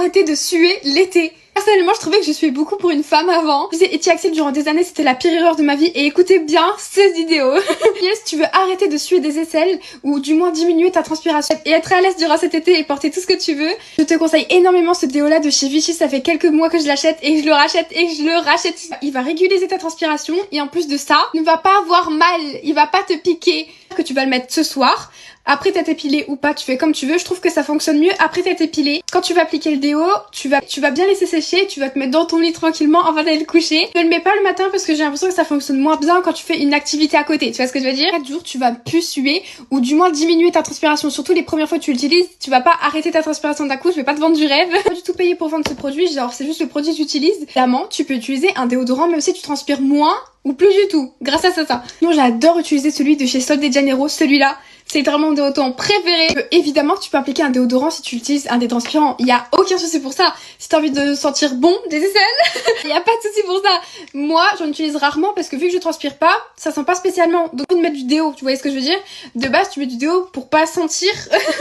arrêter de suer l'été. Personnellement, je trouvais que je suais beaucoup pour une femme avant. Je disais Etiaxil durant des années, c'était la pire erreur de ma vie. Et écoutez bien cette vidéo. Si tu veux arrêter de suer des aisselles, ou du moins diminuer ta transpiration et être à l'aise durant cet été et porter tout ce que tu veux, je te conseille énormément ce déo là de chez Vichy. Ça fait quelques mois que je l'achète et je le rachète et je le rachète. Il va réguliser ta transpiration et en plus de ça, il ne va pas avoir mal, il va pas te piquer. Que tu vas le mettre ce soir. Après t'être épilé ou pas, tu fais comme tu veux. Je trouve que ça fonctionne mieux après t'être épilé. Quand tu vas appliquer le déo, tu vas bien laisser sécher, tu vas te mettre dans ton lit tranquillement avant d'aller te coucher. Je le mets pas le matin parce que j'ai l'impression que ça fonctionne moins bien quand tu fais une activité à côté. Tu vois ce que je veux dire? 4 jours, tu vas plus suer ou du moins diminuer ta transpiration. Surtout les premières fois que tu l'utilises, tu vas pas arrêter ta transpiration d'un coup. Je vais pas te vendre du rêve. Pas du tout payer pour vendre ce produit. Genre c'est juste le produit que tu utilises. Évidemment, tu peux utiliser un déodorant même si tu transpires moins ou plus du tout, grâce à ça. Moi j'adore utiliser celui de chez Sol de Janeiro, celui-là. C'est vraiment mon déodorant préféré. Évidemment que tu peux appliquer un déodorant si tu utilises un détranspirant. Il y a aucun souci pour ça. Si t'as envie de sentir bon des aisselles, il y a pas de souci pour ça. Moi, j'en utilise rarement parce que vu que je transpire pas, ça sent pas spécialement. Donc de mettre du déo, tu vois ce que je veux dire? De base, tu mets du déo pour pas sentir.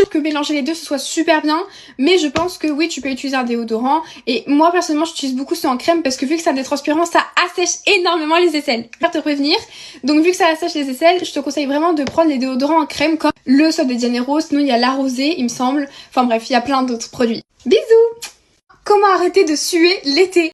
Que mélanger les deux, ce soit super bien. Mais je pense que oui, tu peux utiliser un déodorant. Et moi, personnellement, j'utilise beaucoup celui en crème parce que vu que c'est un détranspirant, ça assèche énormément les aisselles. Je vais te prévenir. Donc vu que ça assèche les aisselles, je te conseille vraiment de prendre les déodorants en crème comme le Sol de Janeiro, sinon il y a la rosée, il me semble. Enfin bref, il y a plein d'autres produits. Bisous! Comment arrêter de suer l'été?